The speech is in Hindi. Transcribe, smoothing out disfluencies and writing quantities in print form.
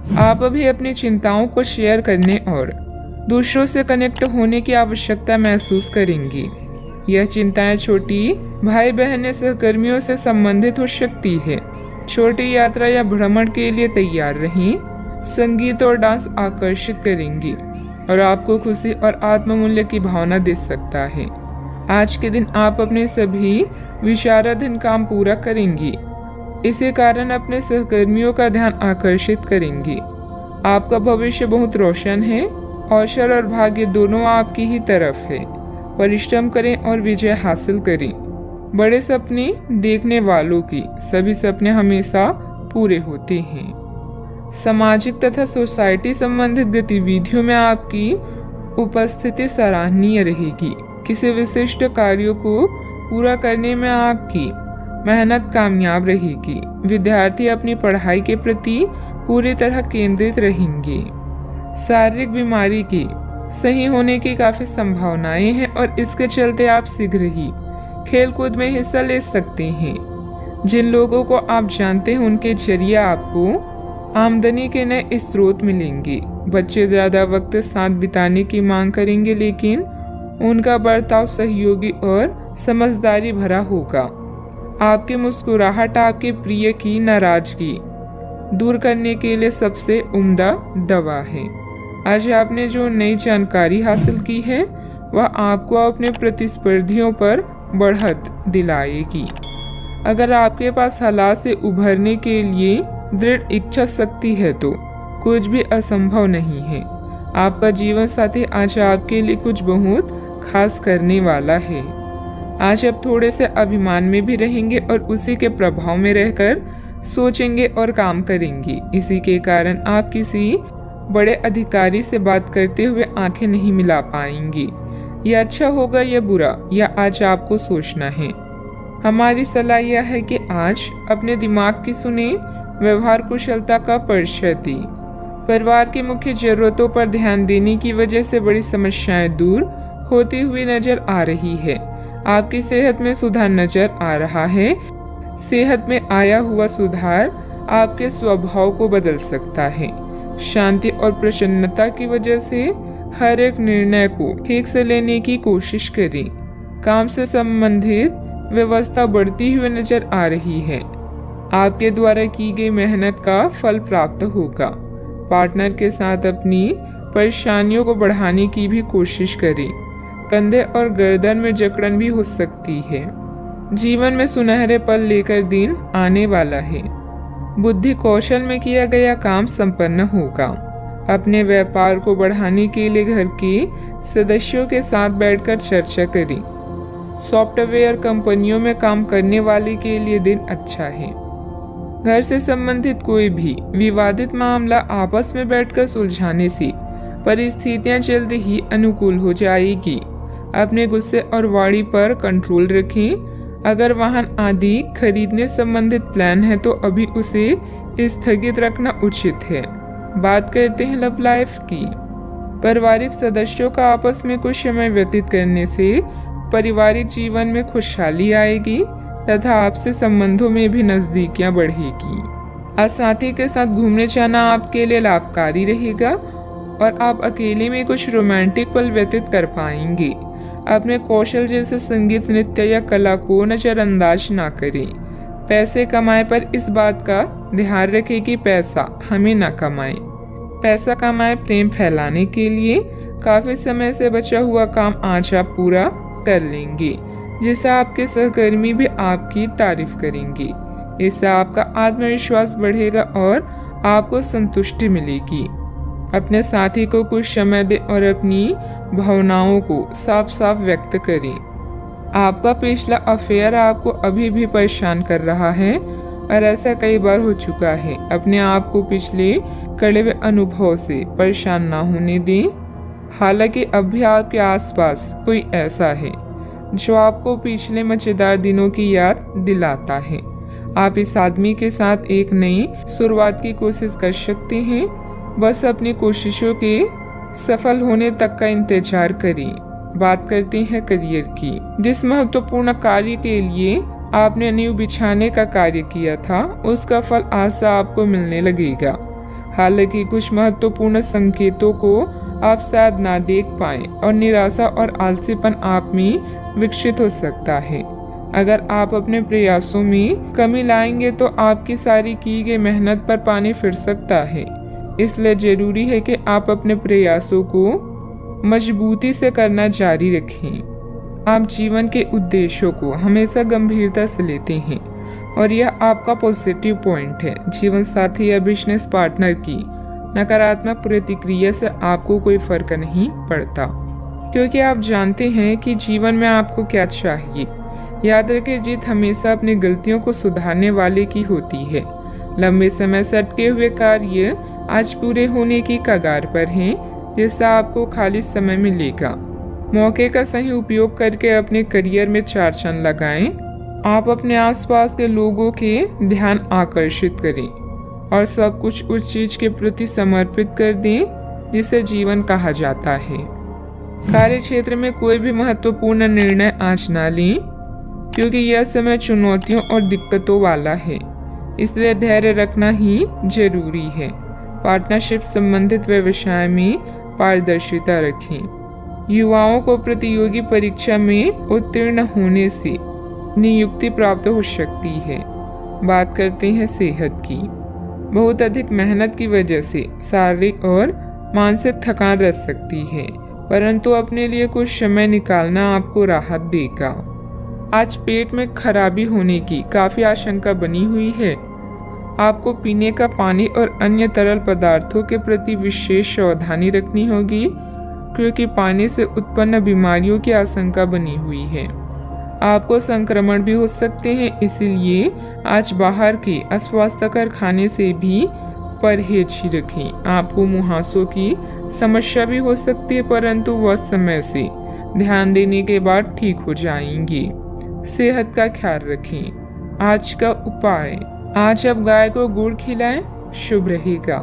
आप अभी अपनी चिंताओं को शेयर करने और दूसरों से कनेक्ट होने की आवश्यकता महसूस करेंगी। यह चिंताएं छोटी भाई बहन या सहकर्मियों से संबंधित हो सकती है। छोटी यात्रा या भ्रमण के लिए तैयार रहें। संगीत और डांस आकर्षित करेंगी और आपको खुशी और आत्ममूल्य की भावना दे सकता है। आज के दिन आप अपने सभी विचाराधीन काम पूरा करेंगी। इसी कारण अपने सहकर्मियों का ध्यान आकर्षित करेंगी। आपका भविष्य बहुत रोशन है। अवसर और भाग्य दोनों आपकी ही तरफ है। परिश्रम करें और विजय हासिल करें। बड़े सपने देखने वालों की सभी सपने हमेशा पूरे होते हैं। सामाजिक तथा सोसाइटी संबंधित गतिविधियों में आपकी उपस्थिति सराहनीय रहेगी। किसी विशिष्ट कार्यों को पूरा करने में आपकी मेहनत कामयाब रहेगी। विद्यार्थी अपनी पढ़ाई के प्रति पूरी तरह केंद्रित रहेंगे। शारीरिक बीमारी की सही होने की काफी संभावनाएं हैं और इसके चलते आप शीघ्र ही खेलकूद में हिस्सा ले सकते हैं। जिन लोगों को आप जानते हैं उनके जरिए आपको आमदनी के नए स्रोत मिलेंगे। बच्चे ज्यादा वक्त साथ बिताने की मांग करेंगे, लेकिन उनका बर्ताव सहयोगी और समझदारी भरा होगा। आपकी मुस्कुराहट आपके प्रिय की नाराजगी दूर करने के लिए सबसे उम्दा दवा है। आज आपने जो नई जानकारी हासिल की है वह आपको अपने प्रतिस्पर्धियों पर बढ़त दिलाएगी। अगर आपके पास हालात से उभरने के लिए दृढ़ इच्छा शक्ति है तो कुछ भी असंभव नहीं है। आपका जीवन साथी आज आपके लिए कुछ बहुत खास करने वाला है। आज आप थोड़े से अभिमान में भी रहेंगे और उसी के प्रभाव में रहकर सोचेंगे और काम करेंगे। इसी के कारण आप किसी बड़े अधिकारी से बात करते हुए आंखें नहीं मिला पाएंगे। यह अच्छा होगा या बुरा, यह आज आपको सोचना है। हमारी सलाह यह है कि आज अपने दिमाग की सुने, व्यवहार कुशलता का परिचय दी। परिवार की मुख्य जरूरतों पर ध्यान देने की वजह से बड़ी समस्याएं दूर होती हुई नजर आ रही है। आपकी सेहत में सुधार नजर आ रहा है। सेहत में आया हुआ सुधार आपके स्वभाव को बदल सकता है। शांति और प्रसन्नता की वजह से हर एक निर्णय को ठीक से लेने की कोशिश करें। काम से संबंधित व्यवस्था बढ़ती हुई नजर आ रही है। आपके द्वारा की गई मेहनत का फल प्राप्त होगा। पार्टनर के साथ अपनी परेशानियों को बढ़ाने की भी कोशिश करें। कंधे और गर्दन में जकड़न भी हो सकती है। जीवन में सुनहरे पल लेकर दिन आने वाला है। बुद्धि कौशल में किया गया काम संपन्न होगा। अपने व्यापार को बढ़ाने के लिए घर के सदस्यों के साथ बैठकर चर्चा करें। सॉफ्टवेयर कंपनियों में काम करने वाले के लिए दिन अच्छा है। घर से संबंधित कोई भी विवादित मामला आपस में बैठकर सुलझाने से परिस्थितियां जल्द ही अनुकूल हो जाएगी। अपने गुस्से और वाणी पर कंट्रोल रखें। अगर वाहन आदि खरीदने संबंधित प्लान है तो अभी उसे स्थगित रखना उचित है। बात करते हैं लव लाइफ की। पारिवारिक सदस्यों का आपस में कुछ समय व्यतीत करने से पारिवारिक जीवन में खुशहाली आएगी तथा आपसे संबंधों में भी नजदीकियां बढ़ेगी। आज साथी के साथ घूमने जाना आपके लिए लाभकारी रहेगा और आप अकेले में कुछ रोमांटिक पल व्यतीत कर पाएंगे। अपने कौशल जैसे संगीत, नृत्य या कला को नजरअंदाज ना करें। पैसे कमाए पर इस बात का ध्यान रखें कि पैसा हमें ना कमाए। पैसा कमाए प्रेम फैलाने के लिए काफी समय से बचा हुआ काम आज आप पूरा कर लेंगे, जिससे आपके सहकर्मी भी आपकी तारीफ करेंगे। इससे आपका आत्मविश्वास बढ़ेगा और आपको संतुष्टि मिलेगी। अपने साथी को कुछ समय दें और अपनी भावनाओं को साफ साफ व्यक्त करें। आपका पिछला अफेयर आपको अभी भी परेशान कर रहा है और ऐसा कई बार हो चुका है। अपने आप को पिछले कड़े हुए अनुभव से परेशान ना होने दें। हालांकि अब भी आपके आसपास कोई ऐसा है जो आपको पिछले मजेदार दिनों की याद दिलाता है। आप इस आदमी के साथ एक नई शुरुआत की कोशिश कर सकते हैं। बस अपनी कोशिशों के सफल होने तक का इंतजार करें। बात करते हैं करियर की। जिस महत्वपूर्ण कार्य के लिए आपने नींव बिछाने का कार्य किया था उसका फल आज से आपको मिलने लगेगा। हालांकि कुछ महत्वपूर्ण संकेतों को आप शायद ना देख पाएं और निराशा और आलसीपन आप में विकसित हो सकता है। अगर आप अपने प्रयासों में कमी लाएंगे तो आपकी सारी की गई मेहनत पर पानी फिर सकता है। इसलिए जरूरी है कि आप अपने प्रयासों को मजबूती से करना जारी रखें। आप जीवन के उद्देश्यों को हमेशा गंभीरता से लेते हैं और यह आपका पॉजिटिव पॉइंट है। जीवन साथी या बिजनेस पार्टनर की नकारात्मक प्रतिक्रिया से आपको कोई फर्क नहीं पड़ता, क्योंकि आप जानते हैं कि जीवन में आपको क्या चाहिए। याद रखें, जीत हमेशा अपनी गलतियों को सुधारने वाले की होती है। लंबे समय से अटके हुए कार्य आज पूरे होने की कगार पर हैं, जिससे आपको खाली समय मिलेगा। मौके का सही उपयोग करके अपने करियर में 4 चांद लगाएं। आप अपने आसपास के लोगों के ध्यान आकर्षित करें और सब कुछ उस चीज के प्रति समर्पित कर दें जिसे जीवन कहा जाता है। कार्य क्षेत्र में कोई भी महत्वपूर्ण निर्णय आज ना लें, क्योंकि यह समय चुनौतियों और दिक्कतों वाला है, इसलिए धैर्य रखना ही जरूरी है। पार्टनरशिप संबंधित व्यवसाय में पारदर्शिता रखें। युवाओं को प्रतियोगी परीक्षा में उत्तीर्ण होने से नियुक्ति प्राप्त हो सकती है। बात करते हैं सेहत की। बहुत अधिक मेहनत की वजह से शारीरिक और मानसिक थकान रह सकती है, परंतु अपने लिए कुछ समय निकालना आपको राहत देगा। आज पेट में खराबी होने की काफी आशंका बनी हुई है। आपको पीने का पानी और अन्य तरल पदार्थों के प्रति विशेष सावधानी रखनी होगी, क्योंकि पानी से उत्पन्न बीमारियों की आशंका बनी हुई है। आपको संक्रमण भी हो सकते हैं, इसीलिए आज बाहर के अस्वास्थ्यकर खाने से भी परहेज ही रखें। आपको मुहासों की समस्या भी हो सकती है, परंतु वह समय से ध्यान देने के बाद ठीक हो जाएंगी। सेहत का ख्याल रखें। आज का उपाय, आज आप गाय को गुड़ खिलाएं, शुभ रहेगा।